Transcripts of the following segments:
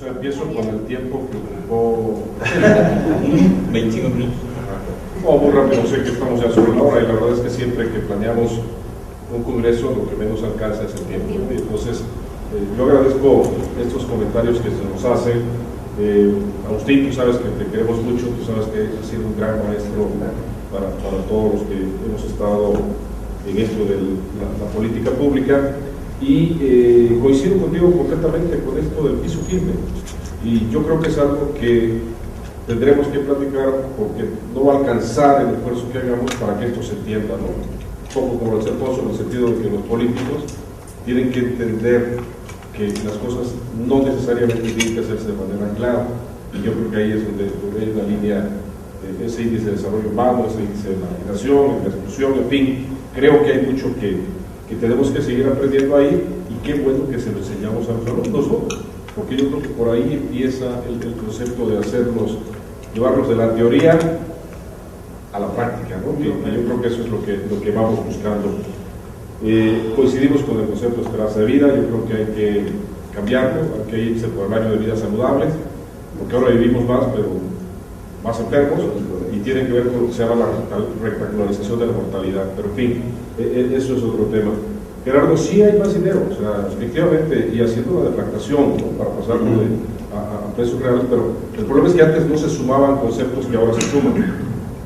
Empiezo con el tiempo que ocupó 25 minutos. Oh, muy rápido, sé que estamos ya sobre la hora y la verdad es que siempre que planeamos un congreso lo que menos alcanza es el tiempo, ¿no? Y entonces yo agradezco estos comentarios que se nos hacen. Agustín, tú sabes que te queremos mucho, tú sabes que has sido un gran maestro para todos los que hemos estado en esto de la política pública. Y coincido contigo completamente con esto del piso firme, y yo creo que es algo que tendremos que platicar porque no va a alcanzar el esfuerzo que hagamos para que esto se entienda, ¿no? Un poco como el Alfonso, en el sentido de que los políticos tienen que entender que las cosas no necesariamente tienen que hacerse de manera clara, y yo creo que ahí es donde hay una línea, ese índice de desarrollo humano, ese índice de marginación, de exclusión, en fin, creo que hay mucho que tenemos que seguir aprendiendo ahí, y qué bueno que se lo enseñamos a los alumnos, ¿no? Porque yo creo que por ahí empieza el concepto de llevarlos de la teoría a la práctica, ¿no? Y yo creo que eso es lo que vamos buscando. Coincidimos con el concepto de esperanza de vida, yo creo que hay que cambiarlo, hay que irse por el año de vida saludable, porque ahora vivimos más, pero más enfermos, y tiene que ver con lo que se llama la rectangularización de la mortalidad, pero en fin, eso es otro tema. Gerardo, sí hay más dinero, o sea, efectivamente, y haciendo la deflactación, ¿no? Para pasarlo a precios reales, pero el problema es que antes no se sumaban conceptos que ahora se suman.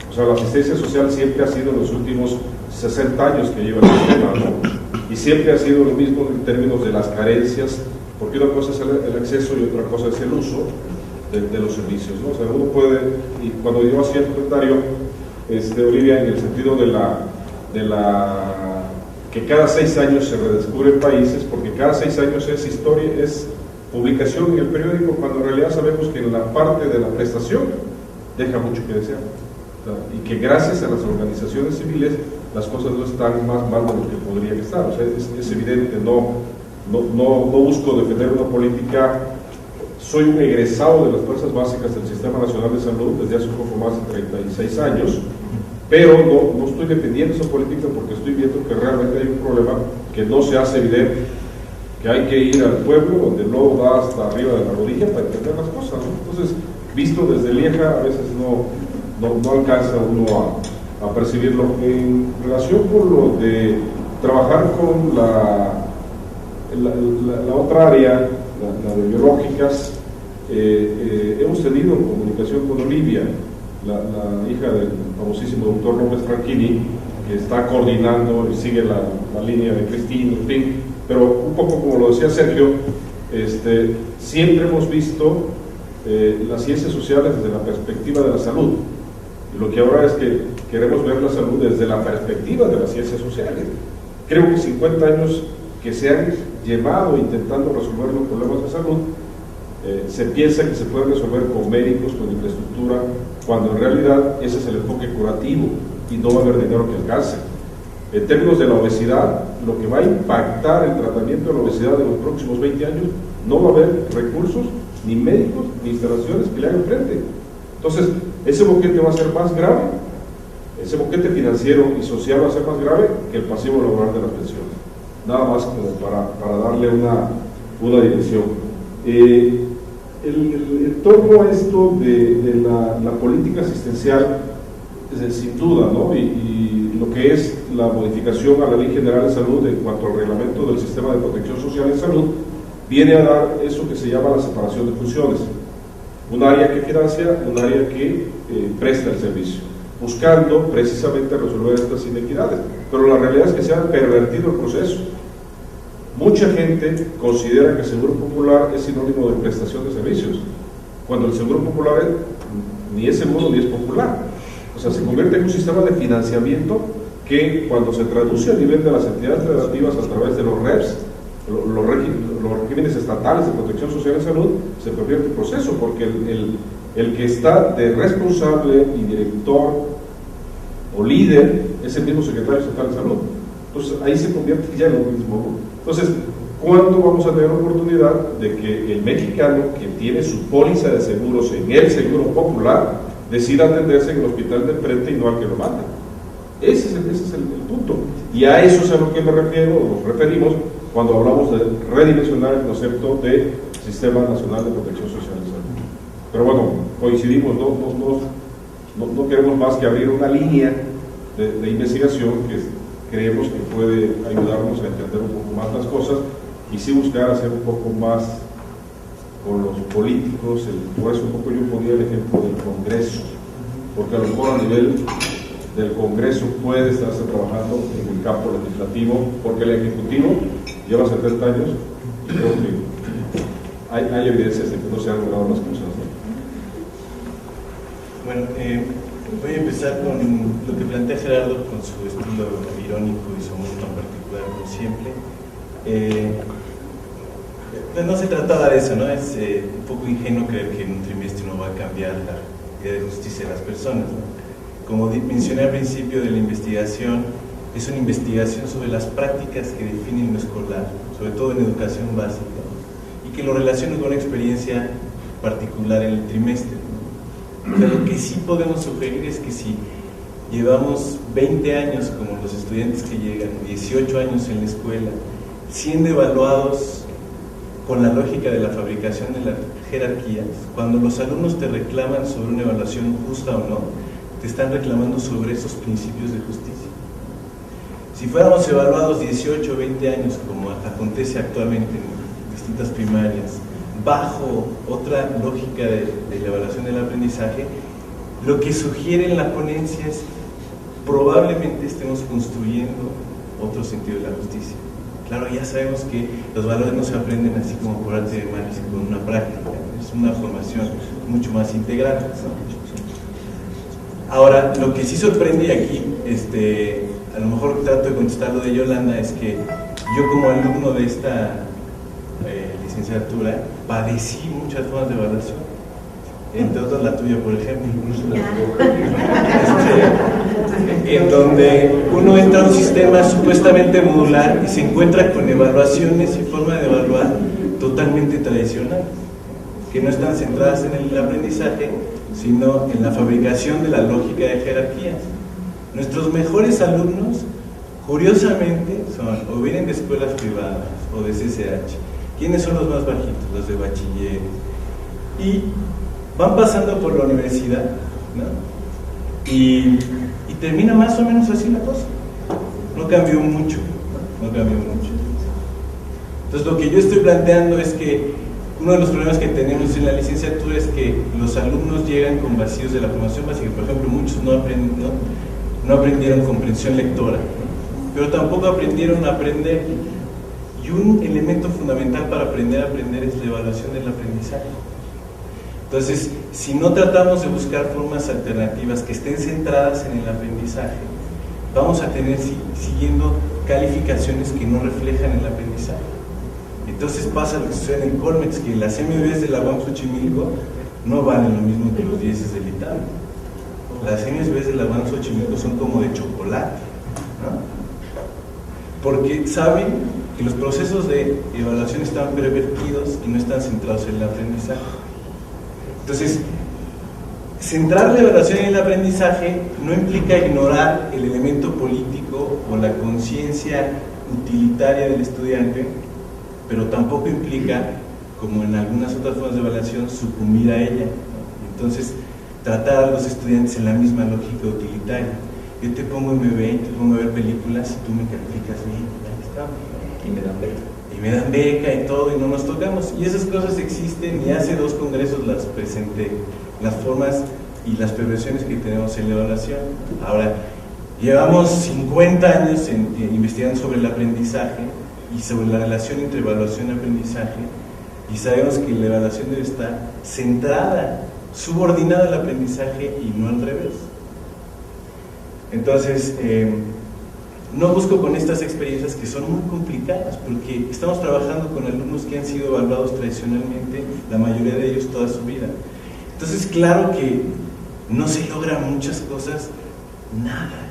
O sea, la asistencia social siempre ha sido en los últimos 60 años que lleva el sistema, ¿no? Y siempre ha sido lo mismo en términos de las carencias, porque una cosa es el acceso y otra cosa es el uso de los servicios, ¿no? O sea, uno puede, y cuando yo hacía el comentario, Olivia, en el sentido de que cada 6 años se redescubren países, porque cada 6 años es historia, es publicación en el periódico, cuando en realidad sabemos que en la parte de la prestación deja mucho que desear, o sea, y que gracias a las organizaciones civiles las cosas no están más mal de lo que podrían estar. O sea, es evidente, no busco defender una política. Soy un egresado de las fuerzas básicas del Sistema Nacional de Salud desde hace un poco más de 36 años, pero no estoy defendiendo esa política porque estoy viendo que realmente hay un problema que no se hace evidente, que hay que ir al pueblo donde el lodo da hasta arriba de la rodilla para entender las cosas, ¿no? Entonces, visto desde Lieja, a veces no alcanza uno a percibirlo. En relación con lo de trabajar con la otra área, la de biológicas, hemos tenido comunicación con Olivia, la hija del famosísimo doctor López Franchini, que está coordinando y sigue la línea de Cristina, en fin, pero un poco como lo decía Sergio, siempre hemos visto las ciencias sociales desde la perspectiva de la salud, y lo que ahora es que queremos ver la salud desde la perspectiva de las ciencias sociales. Creo que 50 años que se han llevado intentando resolver los problemas de salud, se piensa que se puede resolver con médicos, con infraestructura, cuando en realidad ese es el enfoque curativo y no va a haber dinero que alcance. En términos de la obesidad, lo que va a impactar el tratamiento de la obesidad en los próximos 20 años, no va a haber recursos, ni médicos, ni instalaciones que le hagan frente. Entonces, ese boquete va a ser más grave, ese boquete financiero y social va a ser más grave que el pasivo laboral de las pensiones. Nada más como para darle una dirección. En torno a esto de la política asistencial, sin duda, ¿no? Y lo que es la modificación a la Ley General de Salud en cuanto al reglamento del Sistema de Protección Social en Salud, viene a dar eso que se llama la separación de funciones. Un área que financia, un área que presta el servicio, buscando precisamente resolver estas inequidades. Pero la realidad es que se ha pervertido el proceso. Mucha gente considera que el Seguro Popular es sinónimo de prestación de servicios, cuando el Seguro Popular ni es seguro ni es popular. O sea, se convierte en un sistema de financiamiento que, cuando se traduce a nivel de las entidades federativas a través de los REPS, los regímenes estatales de protección social en salud, se convierte en proceso, porque el que está de responsable y director o líder es el mismo secretario estatal de salud. Entonces ahí se convierte ya en lo mismo, ¿no? Entonces, ¿cuándo vamos a tener oportunidad de que el mexicano que tiene su póliza de seguros en el Seguro Popular decida atenderse en el hospital de frente y no al que lo manda? Ese es el punto. Y a eso es a lo que me refiero, o nos referimos, cuando hablamos de redimensionar el concepto de Sistema Nacional de Protección Social de Salud. Pero bueno, coincidimos, no queremos más que abrir una línea de investigación que creemos que puede ayudarnos a entender un poco más las cosas y sí buscar hacer un poco más con los políticos. Por eso un poco yo ponía el ejemplo del Congreso, porque a lo mejor a nivel del Congreso puede estarse trabajando en el campo legislativo, porque el Ejecutivo lleva 70 años y creo que hay evidencias de que no se han logrado las cosas, ¿no? Bueno, voy a empezar con lo que plantea Gerardo, con su estilo irónico y su humor tan particular como siempre. No se trataba de eso, ¿no? Es un poco ingenuo creer que en un trimestre no va a cambiar la idea de justicia de las personas, ¿no? Como mencioné al principio de la investigación, es una investigación sobre las prácticas que definen lo escolar, sobre todo en educación básica, y que lo relaciona con una experiencia particular en el trimestre. Pero lo que sí podemos sugerir es que si llevamos 20 años, como los estudiantes que llegan, 18 años en la escuela, siendo evaluados con la lógica de la fabricación de las jerarquías, cuando los alumnos te reclaman sobre una evaluación justa o no, te están reclamando sobre esos principios de justicia. Si fuéramos evaluados 18 o 20 años, como acontece actualmente en distintas primarias, bajo otra lógica de la evaluación del aprendizaje, lo que sugiere en la ponencia es probablemente estemos construyendo otro sentido de la justicia. Claro, ya sabemos que los valores no se aprenden así como por arte de magia, sino con una práctica, es una formación mucho más integral, ¿no? Ahora, lo que sí sorprende aquí, a lo mejor trato de contestar lo de Yolanda, es que yo como alumno de esta licenciatura padecí muchas formas de evaluación, entre otras la tuya, por ejemplo, en donde uno entra a un sistema supuestamente modular y se encuentra con evaluaciones y forma de evaluar totalmente tradicional, que no están centradas en el aprendizaje, sino en la fabricación de la lógica de jerarquías. Nuestros mejores alumnos, curiosamente, son o vienen de escuelas privadas o de CCH. ¿Quiénes son los más bajitos? Los de bachiller. Y van pasando por la universidad, ¿no? Y termina más o menos así la cosa. No cambió mucho, no cambió mucho. Entonces lo que yo estoy planteando es que uno de los problemas que tenemos en la licenciatura es que los alumnos llegan con vacíos de la formación básica. Por ejemplo, muchos no aprendieron comprensión lectora, ¿no? Pero tampoco aprendieron a aprender. Y un elemento fundamental para aprender a aprender es la evaluación del aprendizaje. Entonces, si no tratamos de buscar formas alternativas que estén centradas en el aprendizaje, vamos a tener siguiendo calificaciones que no reflejan el aprendizaje. Entonces pasa lo que sucede en Colmex, que las MBs de la UAM Xochimilco no valen lo mismo que los 10 del ITAM. Las MBs de la UAM Xochimilco son como de chocolate, ¿no? Porque saben que los procesos de evaluación están pervertidos y no están centrados en el aprendizaje. Entonces, centrar la evaluación en el aprendizaje no implica ignorar el elemento político o la conciencia utilitaria del estudiante, pero tampoco implica, como en algunas otras formas de evaluación, sucumbir a ella, ¿no? Entonces, tratar a los estudiantes en la misma lógica utilitaria. Yo te pongo MB y te pongo a ver películas y tú me calificas bien, ahí estamos, ¿no? Y me dan beca. Y me dan beca y todo, y no nos tocamos. Y esas cosas existen, y hace 2 congresos las presenté, las formas y las perversiones que tenemos en la evaluación. Ahora, llevamos 50 años investigando sobre el aprendizaje y sobre la relación entre evaluación y aprendizaje, y sabemos que la evaluación debe estar centrada, subordinada al aprendizaje y no al revés. Entonces, no busco con estas experiencias que son muy complicadas, porque estamos trabajando con alumnos que han sido evaluados tradicionalmente, la mayoría de ellos toda su vida. Entonces, claro que no se logran muchas cosas, nada.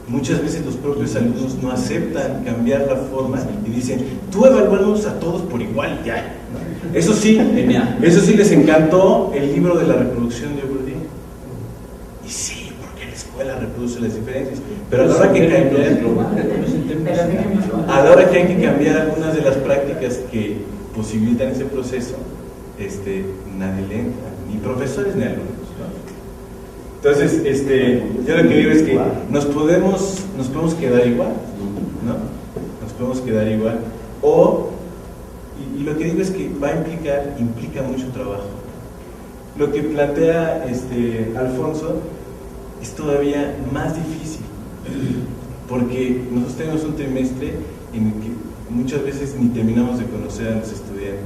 muchas veces los propios alumnos no aceptan cambiar la forma y dicen, tú evalúanos a todos por igual y ya, ¿no? Eso sí les encantó el libro de la reproducción de Bourdieu. Y sí, porque la escuela reproduce las diferencias, pero a la hora que hay que cambiar algunas de las prácticas que posibilitan ese proceso, nadie le entra, ni profesores ni alumnos, ¿no? Entonces, yo lo que digo es que nos podemos quedar igual, ¿no? Nos podemos quedar igual, y lo que digo es que implica mucho trabajo. Lo que plantea Alfonso es todavía más difícil, porque nosotros tenemos un trimestre en el que muchas veces ni terminamos de conocer a los estudiantes.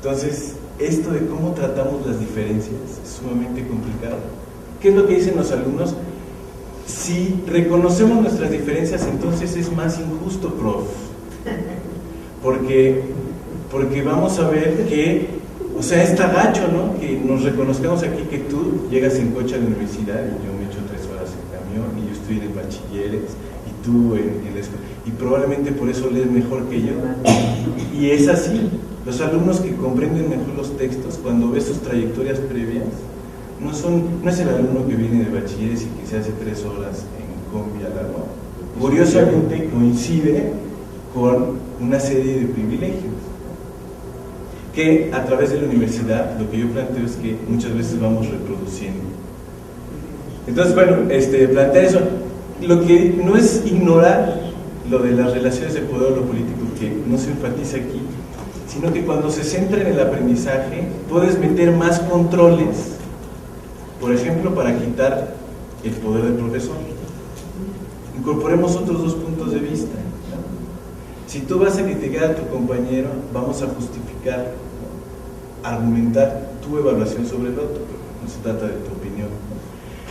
Entonces, esto de cómo tratamos las diferencias es sumamente complicado. ¿Qué es lo que dicen los alumnos? Si reconocemos nuestras diferencias, entonces es más injusto, prof. Porque vamos a ver que, o sea, está gacho, ¿no? Que nos reconozcamos aquí, que tú llegas en coche a la universidad y yo me echo 3 horas en camión y yo estoy en el bachilleres y tú en la escuela, y probablemente por eso lees mejor que yo. Y es así. Los alumnos que comprenden mejor los textos, cuando ves sus trayectorias previas, no es el alumno que viene de bachilleres y que se hace 3 horas en combi al agua. Curiosamente coincide con una serie de privilegios que a través de la universidad, lo que yo planteo es que muchas veces vamos reproduciendo. Entonces, bueno, plantea eso. Lo que no es ignorar lo de las relaciones de poder o lo político, que no se enfatiza aquí, sino que cuando se centra en el aprendizaje puedes meter más controles, por ejemplo, para quitar el poder del profesor. Incorporemos otros 2 puntos de vista, ¿no? Si tú vas a criticar a tu compañero, vamos a justificar, ¿no? Argumentar tu evaluación sobre el otro, no se trata de tu opinión.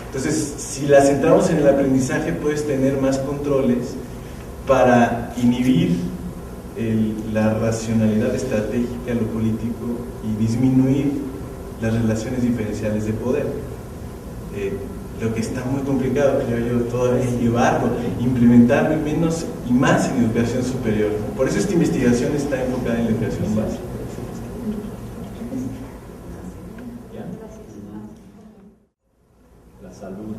Entonces, si la centramos en el aprendizaje, puedes tener más controles para inhibir la racionalidad estratégica, lo político, y disminuir las relaciones diferenciales de poder. Lo que está muy complicado, creo yo, todavía es llevarlo, implementarlo y más en educación superior. Por eso esta investigación está enfocada en la educación básica. La salud,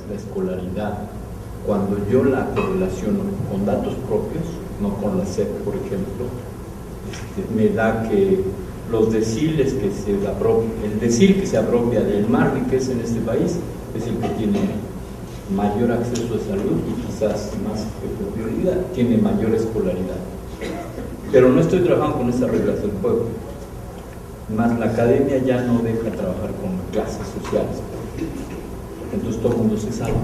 la escolaridad, cuando yo la correlaciono con datos propios, no con la SEP, por ejemplo, me da que los deciles que el decil que se apropia del más riqueza en este país es el que tiene mayor acceso a salud y quizás más que prioridad, tiene mayor escolaridad. Pero no estoy trabajando con esas reglas del juego. Más la academia ya no deja trabajar con clases sociales. Entonces todo el mundo se salva.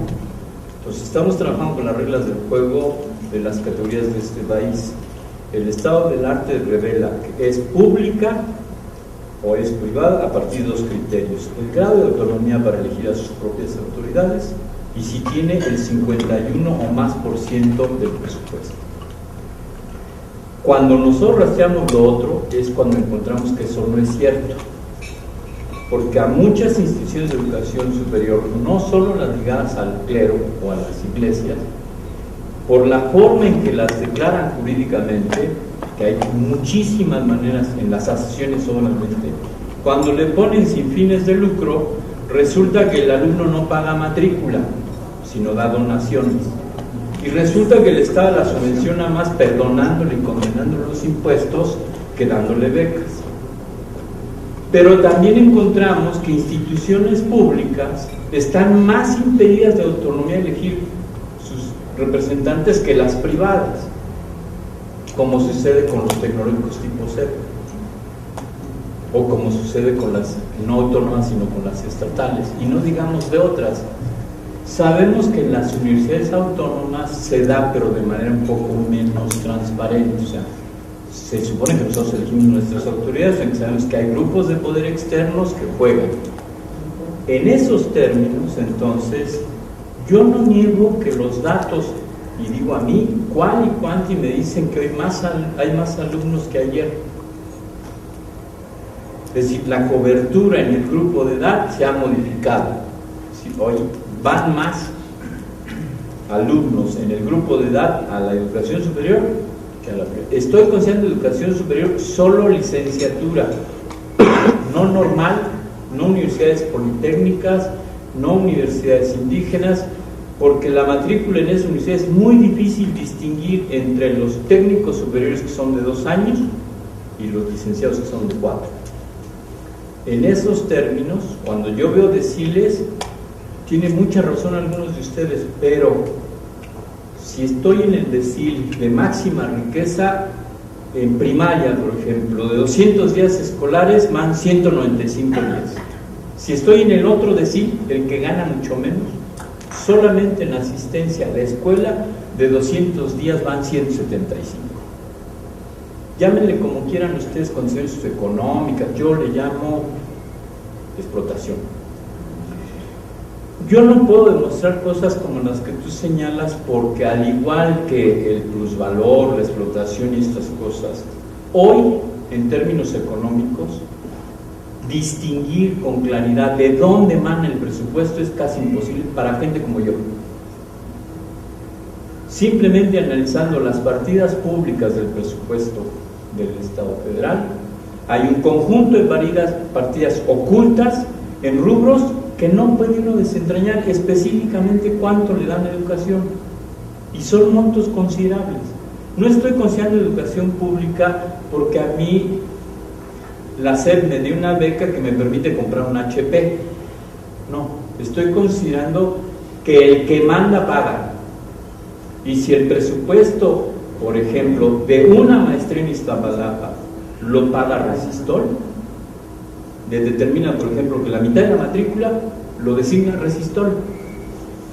Entonces estamos trabajando con las reglas del juego de las categorías de este país. El estado del arte revela que es pública o es privada a partir de 2 criterios: el grado de autonomía para elegir a sus propias autoridades y si tiene el 51 o más % del presupuesto. Cuando nosotros rastreamos lo otro es cuando encontramos que eso no es cierto, porque a muchas instituciones de educación superior, no solo las ligadas al clero o a las iglesias, por la forma en que las declaran jurídicamente, que hay muchísimas maneras en las asociaciones solamente, cuando le ponen sin fines de lucro, resulta que el alumno no paga matrícula, sino da donaciones. Y resulta que el Estado la subvenciona más perdonándole y condenándole los impuestos que dándole becas. Pero también encontramos que instituciones públicas están más impedidas de autonomía de elegir sus representantes que las privadas, como sucede con los tecnológicos tipo CEP, o como sucede con las no autónomas sino con las estatales, y no digamos de otras. Sabemos que en las universidades autónomas se da, pero de manera un poco menos transparente. O sea, se supone que nosotros elegimos nuestras autoridades, aunque sabemos que hay grupos de poder externos que juegan. En esos términos, entonces, yo no niego que los datos, y digo a mí, cuál y cuánti me dicen que hoy hay más alumnos que ayer. Es decir, la cobertura en el grupo de edad se ha modificado. Es decir, hoy van más alumnos en el grupo de edad a la educación superior que a la primaria. Estoy considerando educación superior solo licenciatura, no normal, no universidades politécnicas, no universidades indígenas, porque la matrícula en esa universidad es muy difícil distinguir entre los técnicos superiores que son de 2 años y los licenciados que son de 4. En esos términos, cuando yo veo deciles, tiene mucha razón algunos de ustedes, pero si estoy en el decil de máxima riqueza, en primaria, por ejemplo, de 200 días escolares van 195 días. Si estoy en el otro decil, el que gana mucho menos, solamente en asistencia a la escuela, de 200 días van 175. Llámenle como quieran ustedes, condiciones económicas, yo le llamo explotación. Yo no puedo demostrar cosas como las que tú señalas, porque al igual que el plusvalor, la explotación y estas cosas, hoy, en términos económicos, distinguir con claridad de dónde emana el presupuesto es casi imposible para gente como yo. Simplemente analizando las partidas públicas del presupuesto del Estado federal, hay un conjunto de partidas ocultas en rubros que no puede uno desentrañar específicamente cuánto le dan a educación, y son montos considerables. No estoy considerando educación pública porque a mí la SEP me dio una beca que me permite comprar un HP. No, estoy considerando que el que manda paga. Y si el presupuesto, por ejemplo, de una maestría en Iztapalapa lo paga Resistol, determina, por ejemplo, que la mitad de la matrícula lo designa Resistol.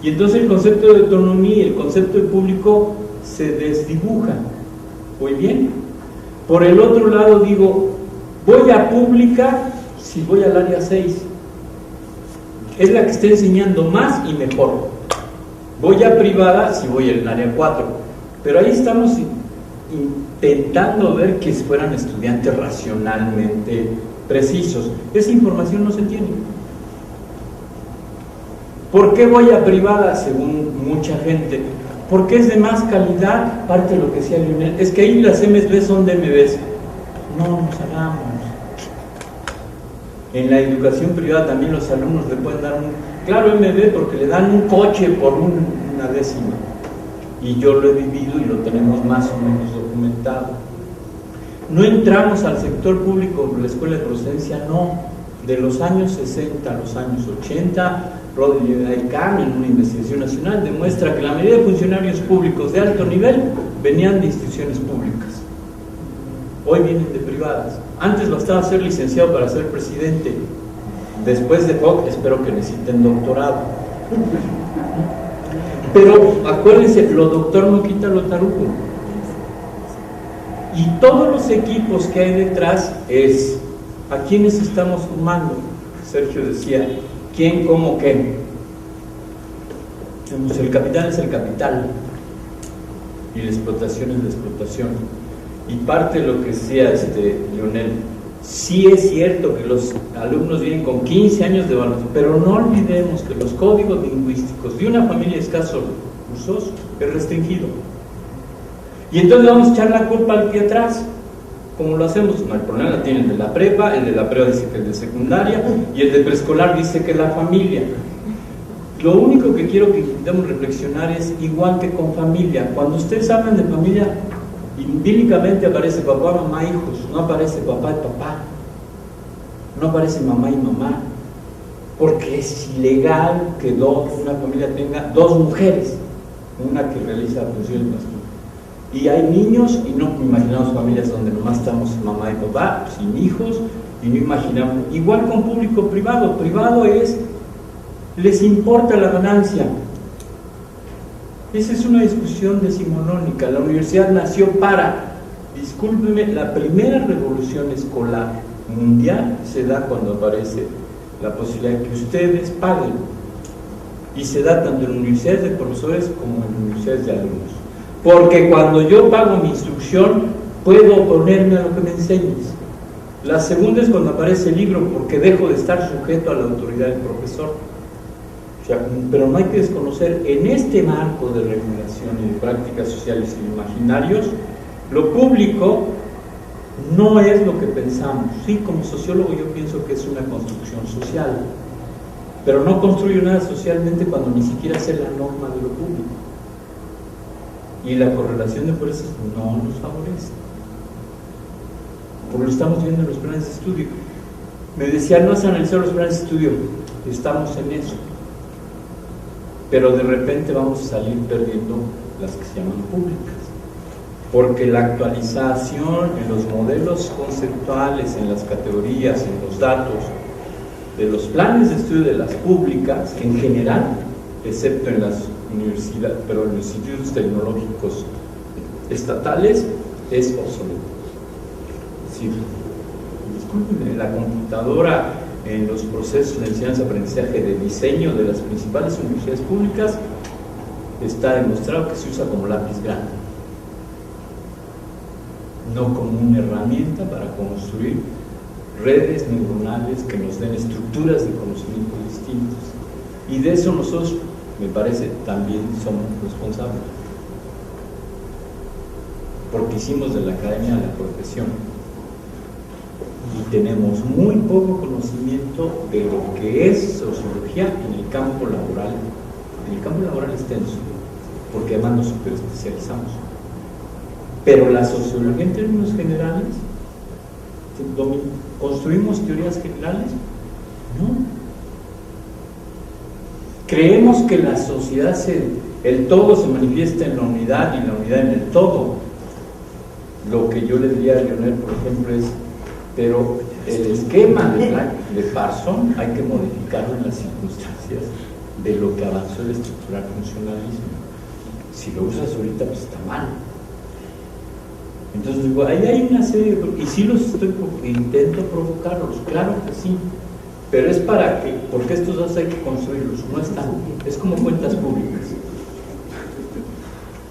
Y entonces el concepto de autonomía y el concepto de público se desdibuja. Muy bien. Por el otro lado digo, voy a pública si voy al área 6. Es la que está enseñando más y mejor. Voy a privada si voy al área 4. Pero ahí estamos intentando ver que fueran estudiantes racionalmente precisos. Esa información no se tiene. ¿Por qué voy a privada? Según mucha gente, porque es de más calidad. Parte de lo que decía Lionel, es que ahí las MSB son de MBs. No nos hagamos. En la educación privada también los alumnos le pueden dar claro, MB, porque le dan un coche por una décima. Y yo lo he vivido y lo tenemos más o menos documentado. No entramos al sector público por la escuela de procedencia, no. De los años 60 a los años 80, Rodríguez Aycán, en una investigación nacional, demuestra que la mayoría de funcionarios públicos de alto nivel venían de instituciones públicas. Hoy vienen de privadas. Antes bastaba ser licenciado para ser presidente. Después de Fox, espero que necesiten doctorado. Pero acuérdense, lo doctor no quita lo tarugo. Y todos los equipos que hay detrás es a quiénes estamos formando. Sergio decía, ¿quién, cómo, qué? El capital es el capital y la explotación es la explotación. Y parte de lo que decía Lionel, sí es cierto que los alumnos vienen con 15 años de evaluación, pero no olvidemos que los códigos lingüísticos de una familia de escasos recursos es restringido. Y entonces vamos a echar la culpa al pie atrás. ¿Cómo lo hacemos? No, el problema la tiene el de la prepa dice que es de secundaria, y el de preescolar dice que es la familia. Lo único que quiero que intentemos reflexionar es igual que con familia. Cuando ustedes hablan de familia, idílicamente aparece papá, mamá, hijos, no aparece papá y papá, no aparece mamá y mamá, porque es ilegal que una familia tenga 2 mujeres, una que realiza funciones masculinas. Y hay niños, y no imaginamos familias donde nomás estamos mamá y papá, sin hijos, y no imaginamos, igual con público privado. Privado es, les importa la ganancia. Esa es una discusión decimonónica. La universidad nació para, discúlpeme, la primera revolución escolar mundial se da cuando aparece la posibilidad de que ustedes paguen, y se da tanto en universidades de profesores como en universidades de alumnos, porque cuando yo pago mi instrucción puedo oponerme a lo que me enseñes. La segunda es cuando aparece el libro, porque dejo de estar sujeto a la autoridad del profesor. sea, pero no hay que desconocer, en este marco de regulación y de prácticas sociales y imaginarios, lo público no es lo que pensamos. Sí, como sociólogo yo pienso que es una construcción social, pero no construyo nada socialmente cuando ni siquiera sé la norma de lo público. Y la correlación de fuerzas no nos favorece. Porque lo estamos viendo en los planes de estudio. Me decía, no has analizado los planes de estudio. Estamos en eso. Pero de repente vamos a salir perdiendo las que se llaman públicas. Porque la actualización en los modelos conceptuales, en las categorías, en los datos de los planes de estudio de las públicas, en general, excepto en las universidades, pero en los institutos tecnológicos estatales, es obsoleto. Sí, discúlpenme, la computadora en los procesos de enseñanza-aprendizaje de diseño de las principales universidades públicas está demostrado que se usa como lápiz grande, no como una herramienta para construir redes neuronales que nos den estructuras de conocimiento distintas. Y de eso nosotros, me parece, también somos responsables, porque hicimos de la academia la profesión y tenemos muy poco conocimiento de lo que es sociología en el campo laboral extenso, porque además nos superespecializamos. Pero la sociología en términos generales, ¿construimos teorías generales? No. Creemos que la sociedad, el todo se manifiesta en la unidad y la unidad en el todo. Lo que yo le diría a Lionel, por ejemplo, es, pero el esquema de Parson hay que modificarlo en las circunstancias de lo que avanzó el estructural funcionalismo. Si lo usas ahorita, pues está mal. Entonces digo, ahí hay una serie de... Y sí los intento provocarlos, claro que sí. Pero es para que, porque estos dos hay que construirlos, no están, es como cuentas públicas.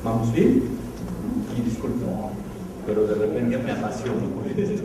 ¿Vamos bien? Y disculpen, pero de repente me apasiono por esto.